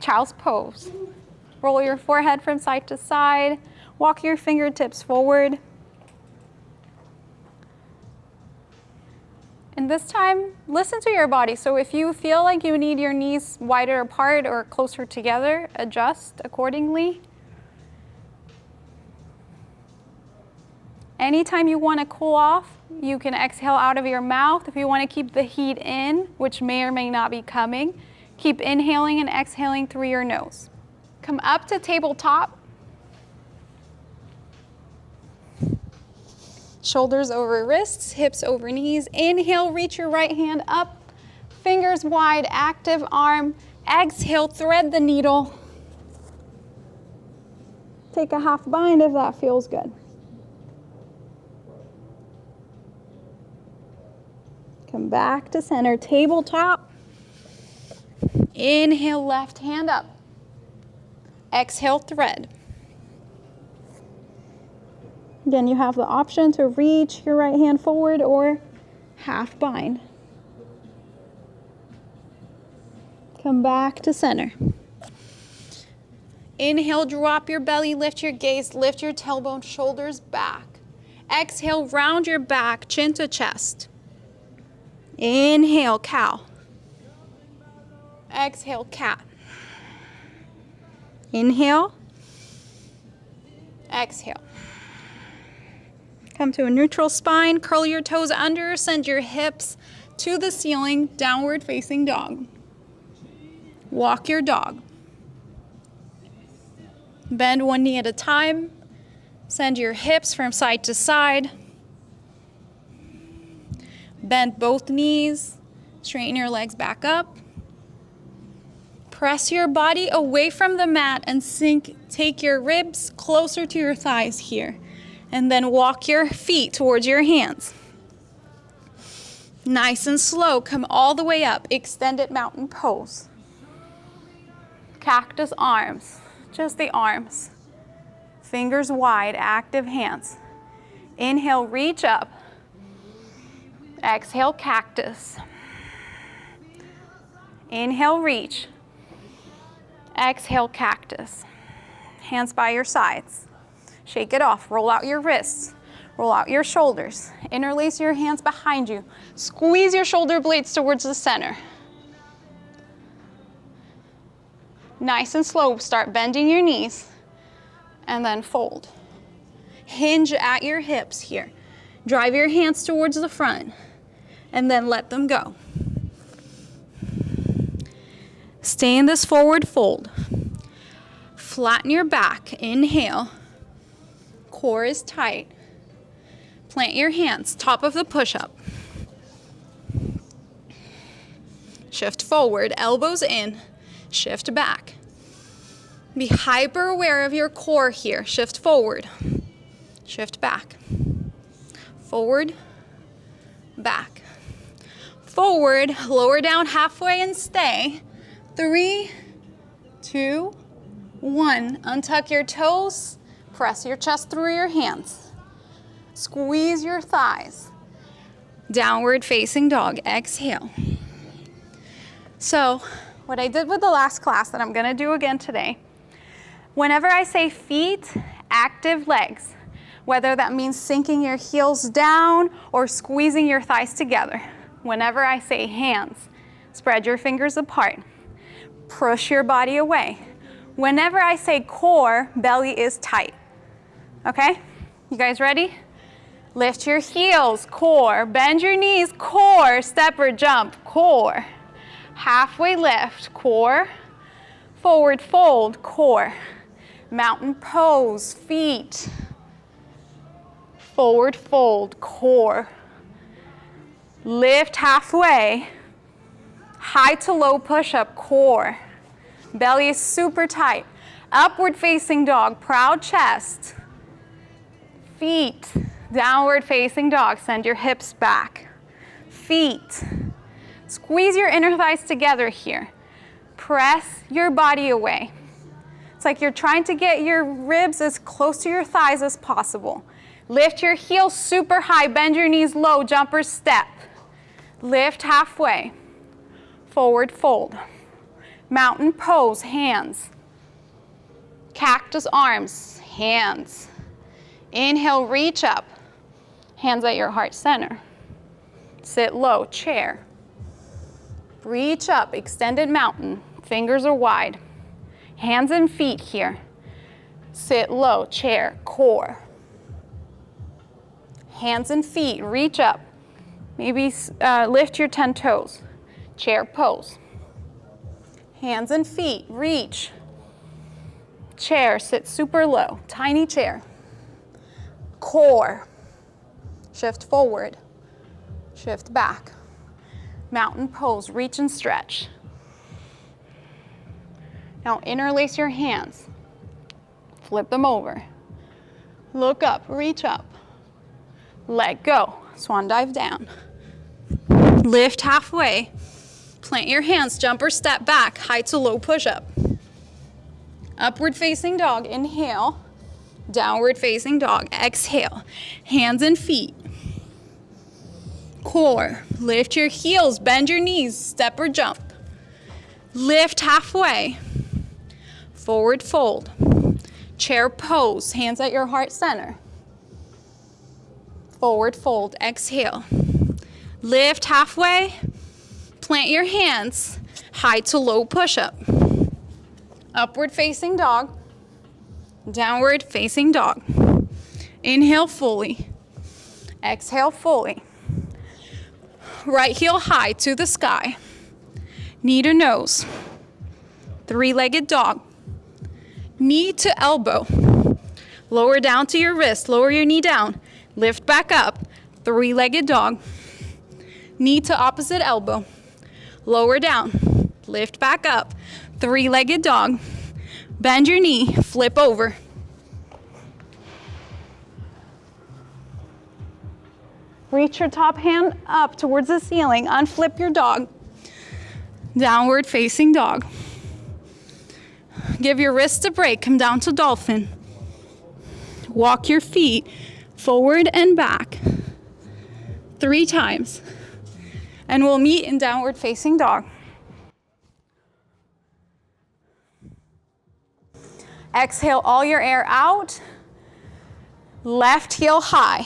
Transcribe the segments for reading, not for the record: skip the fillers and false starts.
child's pose. Roll your forehead from side to side. Walk your fingertips forward. And this time, listen to your body. So if you feel like you need your knees wider apart or closer together, adjust accordingly. Anytime you want to cool off, you can exhale out of your mouth. If you want to keep the heat in, which may or may not be coming, keep inhaling and exhaling through your nose. Come up to tabletop. Shoulders over wrists, hips over knees. Inhale, reach your right hand up. Fingers wide, active arm. Exhale, thread the needle. Take a half bind if that feels good. Come back to center, tabletop. Inhale, left hand up. Exhale, thread. Again, you have the option to reach your right hand forward or half bind. Come back to center. Inhale, drop your belly, lift your gaze, lift your tailbone, shoulders back. Exhale, round your back, chin to chest. Inhale, cow. Exhale, cat. Inhale. Exhale. Come to a neutral spine, curl your toes under, send your hips to the ceiling, downward facing dog. Walk your dog. Bend one knee at a time. Send your hips from side to side. Bend both knees, straighten your legs back up. Press your body away from the mat and take your ribs closer to your thighs here. And then walk your feet towards your hands. Nice and slow, come all the way up, extended mountain pose. Cactus arms, just the arms. Fingers wide, active hands. Inhale, reach up. Exhale, cactus. Inhale, reach. Exhale, cactus. Hands by your sides. Shake it off. Roll out your wrists. Roll out your shoulders. Interlace your hands behind you. Squeeze your shoulder blades towards the center. Nice and slow. Start bending your knees and then fold. Hinge at your hips here. Drive your hands towards the front and then let them go. Stay in this forward fold. Flatten your back. Inhale. Core is tight. Plant your hands, top of the push-up. Shift forward, elbows in, shift back. Be hyper aware of your core here. Shift forward, shift back. Forward, back. Forward, lower down halfway and stay. 3, 2, 1. Untuck your toes. Press your chest through your hands. Squeeze your thighs. Downward facing dog. Exhale. So, what I did with the last class that I'm going to do again today, whenever I say feet, active legs, whether that means sinking your heels down or squeezing your thighs together. Whenever I say hands, spread your fingers apart. Push your body away. Whenever I say core, belly is tight. Okay? You guys ready? Lift your heels, core. Bend your knees, core. Step or jump, core. Halfway lift, core. Forward fold, core. Mountain pose, feet. Forward fold, core. Lift halfway. High to low push-up, core. Belly is super tight. Upward facing dog, proud chest. Feet, downward facing dog. Send your hips back. Feet. Squeeze your inner thighs together here. Press your body away. It's like you're trying to get your ribs as close to your thighs as possible. Lift your heels super high, bend your knees low, jumper step. Lift halfway. Forward fold. Mountain pose, hands. Cactus arms, hands. Inhale, reach up. Hands at your heart center. Sit low, chair. Reach up, extended mountain. Fingers are wide. Hands and feet here. Sit low, chair, core. Hands and feet, reach up. Maybe lift your 10 toes. Chair pose. Hands and feet, reach. Chair, sit super low, tiny chair. Core. Shift forward. Shift back. Mountain pose, reach and stretch. Now interlace your hands. Flip them over. Look up, reach up. Let go. Swan dive down. Lift halfway. Plant your hands, jump or step back, high to low push-up. Upward facing dog, inhale. Downward facing dog, exhale. Hands and feet. Core, lift your heels, bend your knees, step or jump. Lift halfway. Forward fold. Chair pose, hands at your heart center. Forward fold, exhale. Lift halfway. Plant your hands, high to low push-up. Upward facing dog. Downward facing dog. Inhale fully. Exhale fully. Right heel high to the sky. Knee to nose. Three-legged dog. Knee to elbow. Lower down to your wrist. Lower your knee down. Lift back up. Three-legged dog. Knee to opposite elbow. Lower down. Lift back up. Three-legged dog. Bend your knee. Flip over. Reach your top hand up towards the ceiling. Unflip your dog. Downward facing dog. Give your wrists a break. Come down to dolphin. Walk your feet forward and back 3 times. And we'll meet in downward facing dog. Exhale all your air out. Left heel high.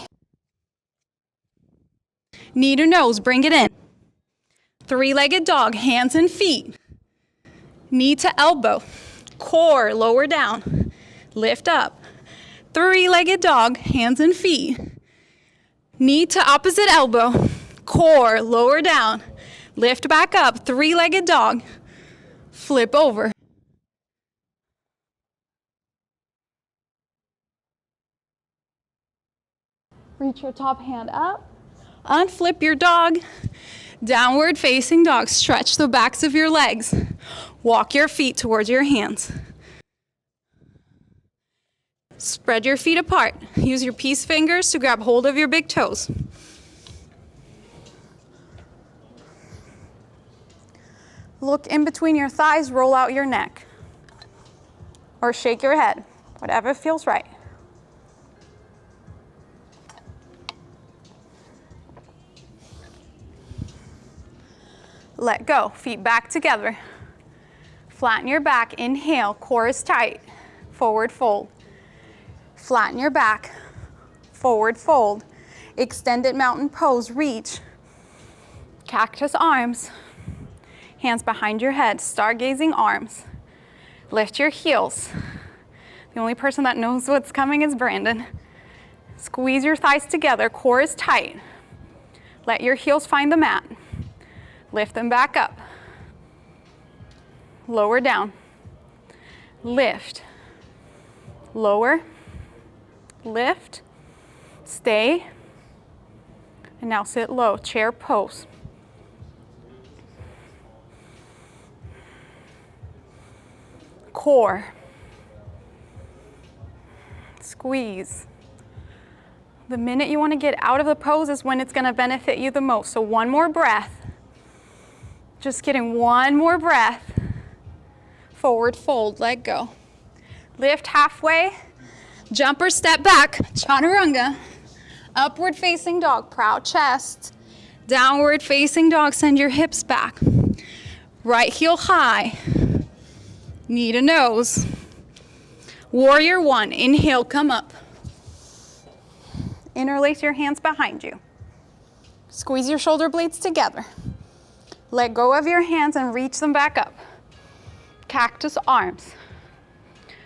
Knee to nose, bring it in. Three-legged dog, hands and feet. Knee to elbow. Core, lower down. Lift up. Three-legged dog, hands and feet. Knee to opposite elbow. Core, lower down. Lift back up. Three-legged dog. Flip over. Reach your top hand up. Unflip your dog. Downward facing dog. Stretch the backs of your legs. Walk your feet towards your hands. Spread your feet apart. Use your peace fingers to grab hold of your big toes. Look in between your thighs, roll out your neck. Or shake your head, whatever feels right. Let go, feet back together. Flatten your back, inhale, core is tight. Forward fold. Flatten your back, forward fold. Extended mountain pose, reach. Cactus arms. Hands behind your head, stargazing arms. Lift your heels. The only person that knows what's coming is Brandon. Squeeze your thighs together, core is tight. Let your heels find the mat. Lift them back up. Lower down. Lift. Lower. Lift. Stay. And now sit low, chair pose. Core. Squeeze. The minute you want to get out of the pose is when it's going to benefit you the most. So one more breath. Just getting one more breath. Forward fold, let go. Lift halfway. Jump or step back, chaturanga. Upward facing dog, proud chest. Downward facing dog, send your hips back. Right heel high. knee to nose. Warrior one, inhale, come up. Interlace your hands behind you. Squeeze your shoulder blades together. Let go of your hands and reach them back up. Cactus arms.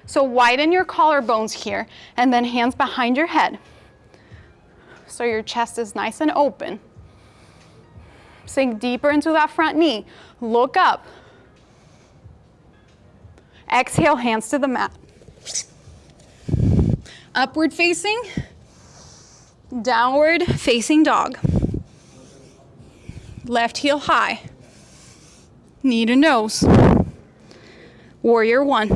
So widen your collarbones here and then hands behind your head. So your chest is nice and open. Sink deeper into that front knee. Look up. Exhale, hands to the mat. Upward facing, downward facing dog. Left heel high. Knee to nose. Warrior one.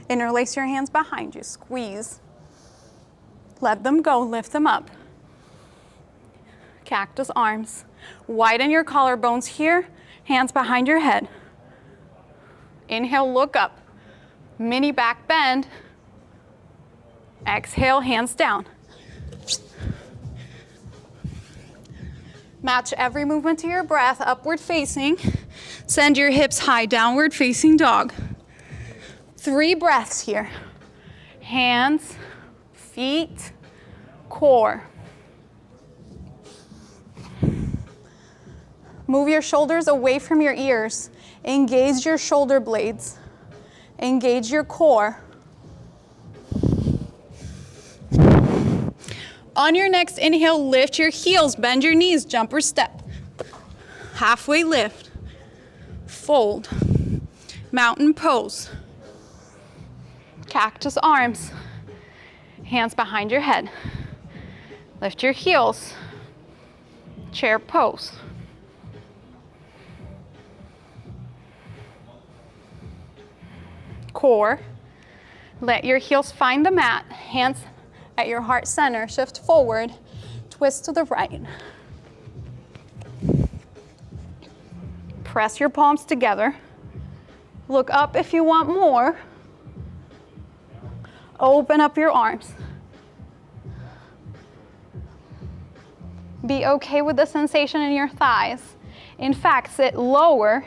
Interlace your hands behind you. Squeeze. Let them go. Lift them up. Cactus arms. Widen your collarbones here. Hands behind your head. Inhale, look up. Mini back bend. Exhale, hands down. Match every movement to your breath. Upward facing. Send your hips high. Downward facing dog. 3 breaths here. Hands, feet, core. Move your shoulders away from your ears. Engage your shoulder blades. Engage your core. On your next inhale, lift your heels, bend your knees, jump or step. Halfway lift. Fold. Mountain pose. Cactus arms. Hands behind your head. Lift your heels. Chair pose. Core. Let your heels find the mat. Hands at your heart center. Shift forward. Twist to the right. Press your palms together. Look up if you want more. Open up your arms. Be okay with the sensation in your thighs. In fact, sit lower.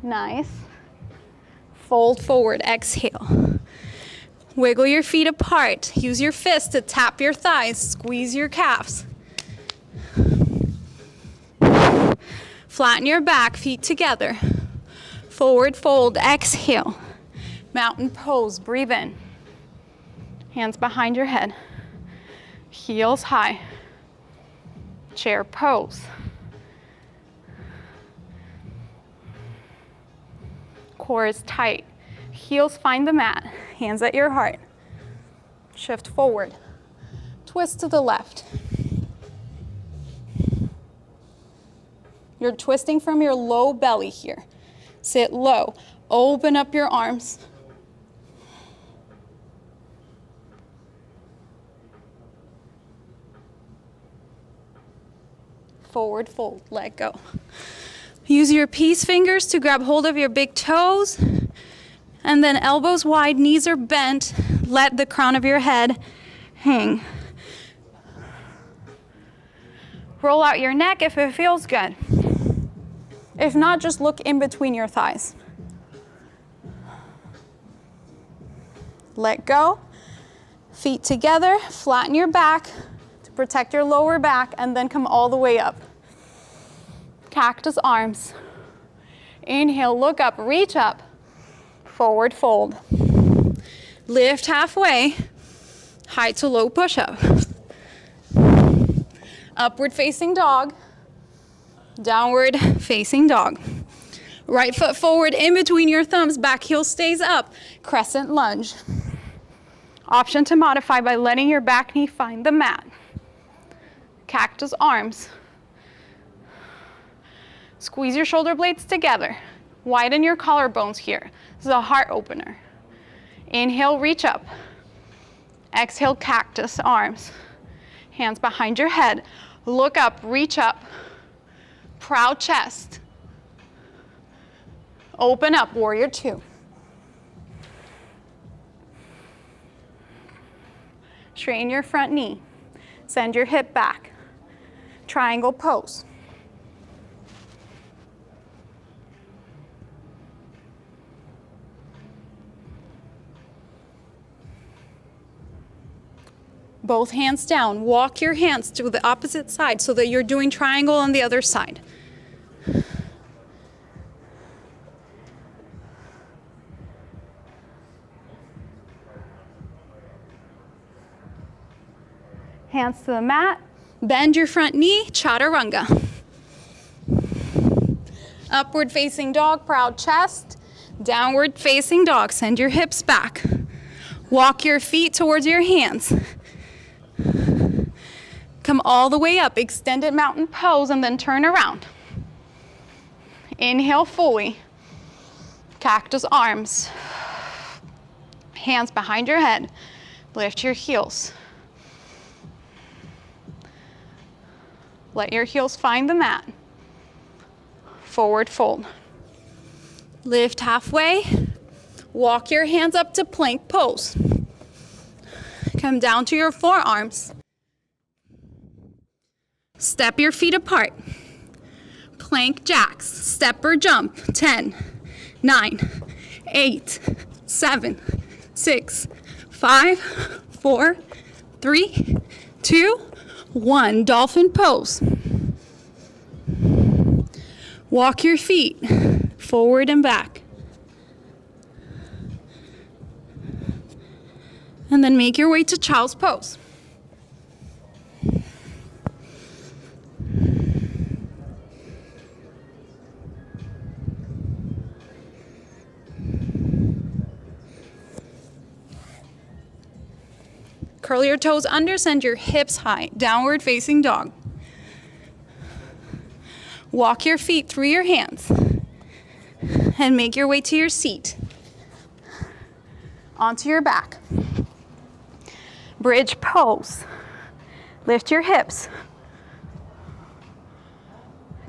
Nice. Fold forward, exhale. Wiggle your feet apart. Use your fists to tap your thighs. Squeeze your calves. Flatten your back, feet together. Forward fold, exhale. Mountain pose, breathe in. Hands behind your head. Heels high. Chair pose. Core is tight. Heels find the mat. Hands at your heart. Shift forward. Twist to the left. You're twisting from your low belly here. Sit low. Open up your arms. Forward fold, let go. Use your peace fingers to grab hold of your big toes, and then elbows wide, knees are bent. Let the crown of your head hang. Roll out your neck if it feels good. If not, just look in between your thighs. Let go. Feet together, flatten your back to protect your lower back, and then come all the way up. Cactus arms. Inhale, look up, reach up. Forward fold. Lift halfway. High to low push-up. Upward facing dog. Downward facing dog. Right foot forward in between your thumbs, back heel stays up. Crescent lunge. Option to modify by letting your back knee find the mat. Cactus arms. Squeeze your shoulder blades together. Widen your collarbones here. This is a heart opener. Inhale, reach up. Exhale, cactus arms. Hands behind your head. Look up, reach up. Proud chest. Open up, warrior two. Straighten your front knee. Send your hip back. triangle pose. Both hands down. Walk your hands to the opposite side so that you're doing triangle on the other side. Hands to the mat. Bend your front knee, chaturanga. Upward facing dog, proud chest. Downward facing dog, send your hips back. Walk your feet towards your hands. Come all the way up, extended mountain pose, and then turn around. Inhale fully. Cactus arms. Hands behind your head. Lift your heels. Let your heels find the mat. Forward fold. Lift halfway. Walk your hands up to plank pose. Come down to your forearms. Step your feet apart. Plank jacks. Step or jump. 10, 9, 8, 7, 6, 5, 4, 3, 2, 1. Dolphin pose. Walk your feet forward and back. And then make your way to child's pose. Curl your toes under, send your hips high, downward facing dog. Walk your feet through your hands and make your way to your seat. Onto your back. Bridge pose. Lift your hips.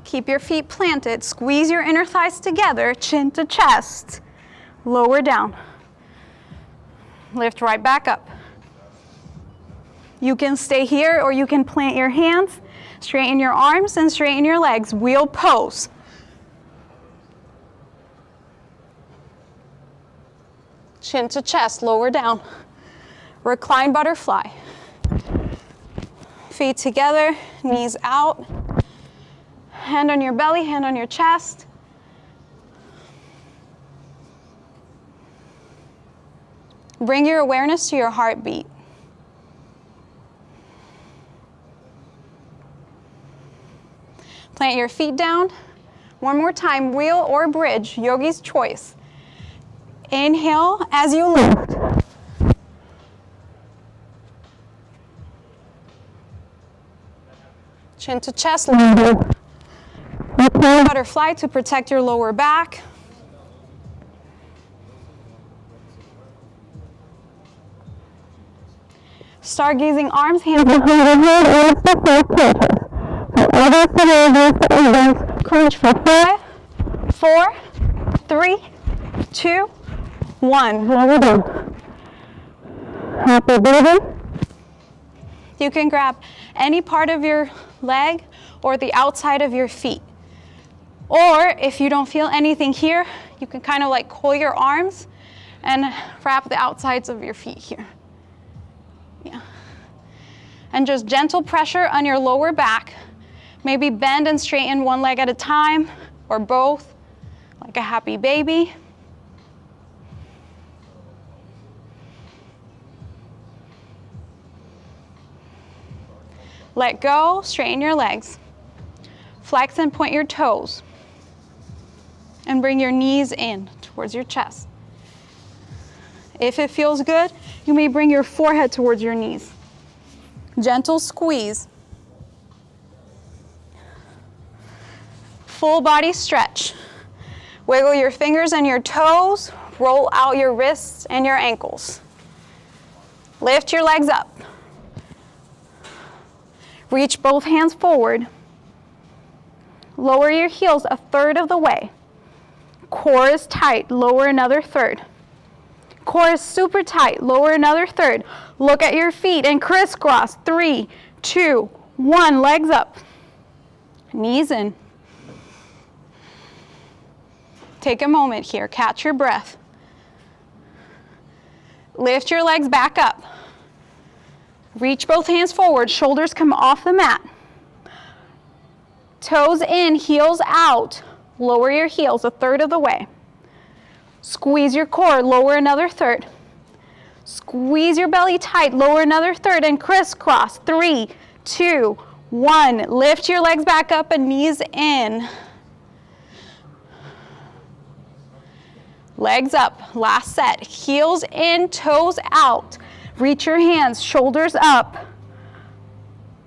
Keep your feet planted. Squeeze your inner thighs together, chin to chest. Lower down. Lift right back up. You can stay here or you can plant your hands, straighten your arms and straighten your legs. Wheel pose. Chin to chest, lower down. Recline butterfly. Feet together, knees out. Hand on your belly, hand on your chest. Bring your awareness to your heartbeat. Plant your feet down. One more time, wheel or bridge, yogi's choice. Inhale as you lift. Chin to chest, butterfly to protect your lower back. Stargazing arms, hands behind your head, and step forward. Crunch for 5, 4, 3, 2, 1. Lower down. Happy breathing. You can grab any part of your leg or the outside of your feet. Or if you don't feel anything here, you can kind of like coil your arms and wrap the outsides of your feet here. Yeah. And just gentle pressure on your lower back. Maybe bend and straighten one leg at a time, or both, like a happy baby. Let go, straighten your legs. Flex and point your toes. And bring your knees in towards your chest. If it feels good, you may bring your forehead towards your knees. Gentle squeeze. Full body stretch. Wiggle your fingers and your toes. Roll out your wrists and your ankles. Lift your legs up. Reach both hands forward. Lower your heels a third of the way. Core is tight, lower another third. Core is super tight, lower another third. Look at your feet and crisscross. 3, 2, 1, legs up. knees in. Take a moment here, catch your breath. Lift your legs back up. Reach both hands forward, shoulders come off the mat. Toes in, heels out. Lower your heels a third of the way. Squeeze your core, lower another third. Squeeze your belly tight, lower another third, and crisscross. 3, 2, 1. Lift your legs back up and knees in. Legs up, last set. Heels in, toes out. Reach your hands, shoulders up.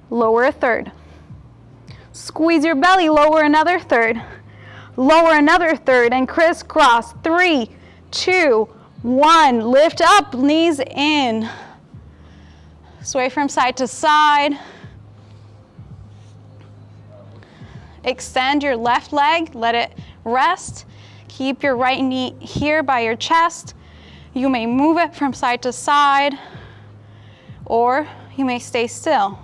Lower a third. Squeeze your belly, lower another third. Lower another third and crisscross. 3, 2, 1. Lift up, knees in. Sway from side to side. Extend your left leg, let it rest. Keep your right knee here by your chest. You may move it from side to side, or you may stay still.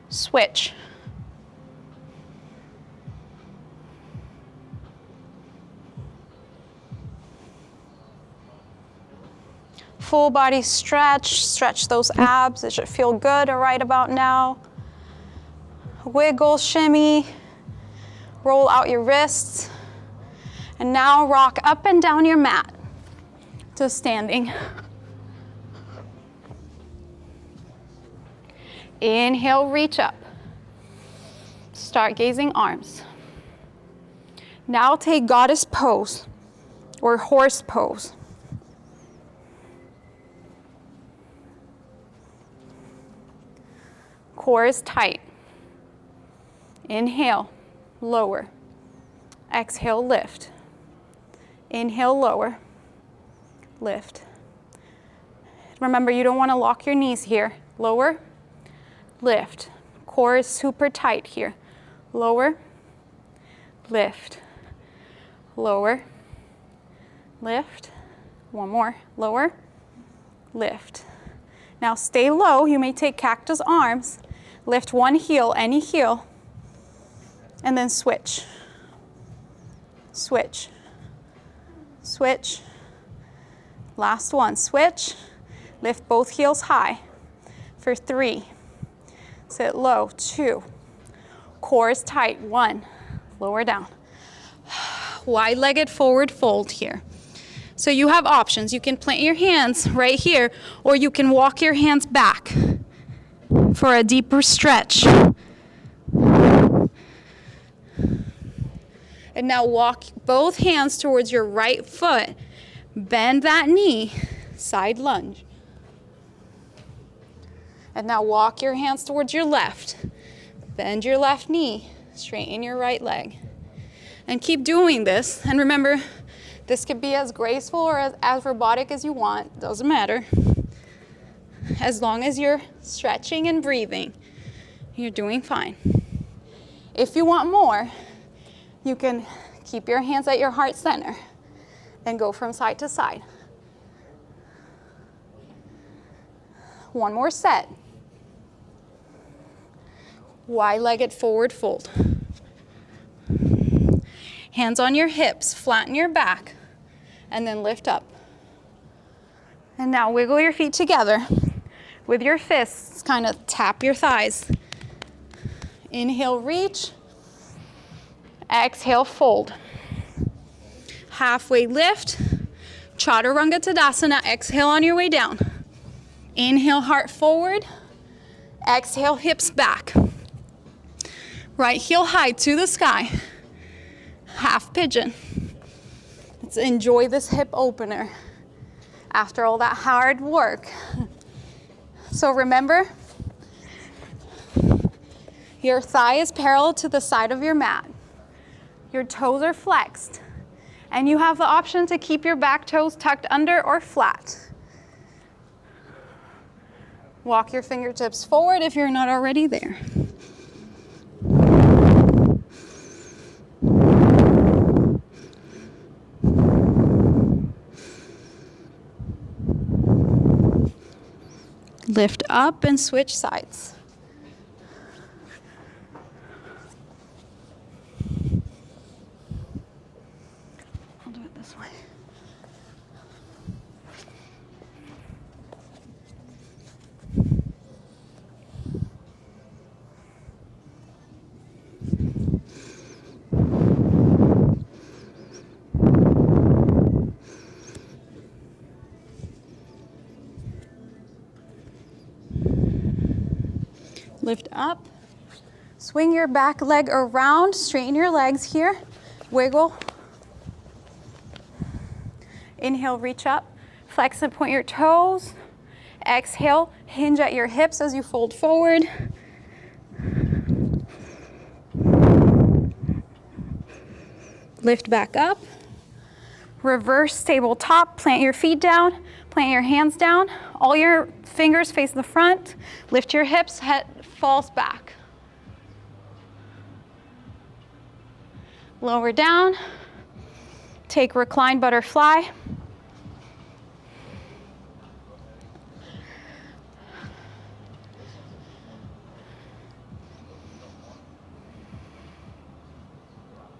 Switch. Full body stretch, stretch those abs. It should feel good right about now. Wiggle, shimmy, roll out your wrists. And now rock up and down your mat to standing. Inhale, reach up. Start gazing arms. Now take goddess pose or horse pose. Core is tight. Inhale, lower. Exhale, lift. Inhale, lower. Lift. Remember, you don't want to lock your knees here. Lower, lift. Core is super tight here. Lower, lift. Lower, lift. One more. Lower, lift. Now stay low. You may take cactus arms. Lift one heel, any heel, and then switch. Switch. Switch. Last one. Switch. Lift both heels high for 3. Sit low. 2. Core is tight. 1. Lower down. Wide-legged forward fold here. So you have options. You can plant your hands right here, or you can walk your hands back for a deeper stretch. And now walk both hands towards your right foot. Bend that knee, side lunge. And now walk your hands towards your left. Bend your left knee, straighten your right leg. And keep doing this. And remember, this could be as graceful or as robotic as you want. Doesn't matter. As long as you're stretching and breathing, you're doing fine. If you want more, you can keep your hands at your heart center and go from side to side. One more set. Wide-legged forward fold. Hands on your hips, flatten your back, and then lift up. And now wiggle your feet together. With your fists, kind of tap your thighs. Inhale, reach. Exhale, fold. Halfway lift. Chaturanga Tadasana. Exhale on your way down. Inhale, heart forward. Exhale, hips back. Right heel high to the sky. Half pigeon. Let's enjoy this hip opener after all that hard work. So remember, your thigh is parallel to the side of your mat. Your toes are flexed. And you have the option to keep your back toes tucked under or flat. Walk your fingertips forward if you're not already there. Lift up and switch sides. Lift up. Swing your back leg around, straighten your legs here. Wiggle. Inhale, reach up. Flex and point your toes. Exhale, hinge at your hips as you fold forward. Lift back up. Reverse tabletop, plant your feet down, plant your hands down. All your fingers face the front. Lift your hips, head falls back. Lower down. Take reclined butterfly.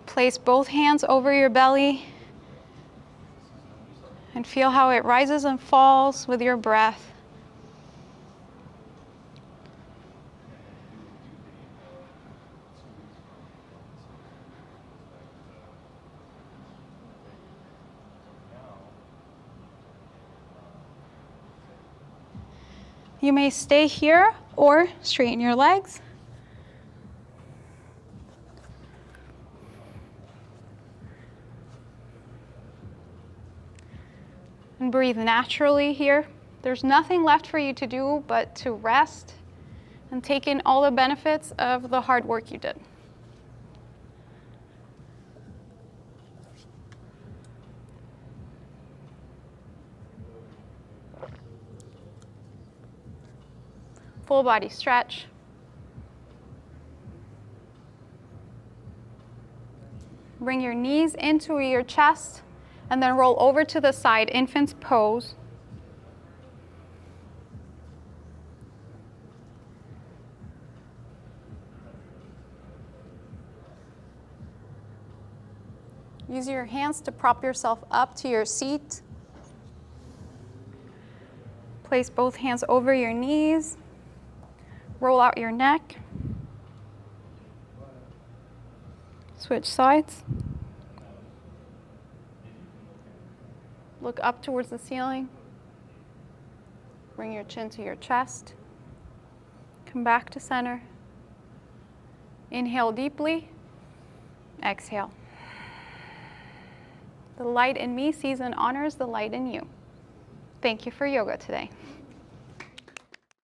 Place both hands over your belly and feel how it rises and falls with your breath. You may stay here or straighten your legs. And breathe naturally here. There's nothing left for you to do but to rest and take in all the benefits of the hard work you did. Full body stretch. Bring your knees into your chest and then roll over to the side, infant's pose. Use your hands to prop yourself up to your seat. Place both hands over your knees. Roll out your neck. Switch sides. Look up towards the ceiling. Bring your chin to your chest. Come back to center. Inhale deeply. Exhale. The light in me sees and honors the light in you. Thank you for yoga today.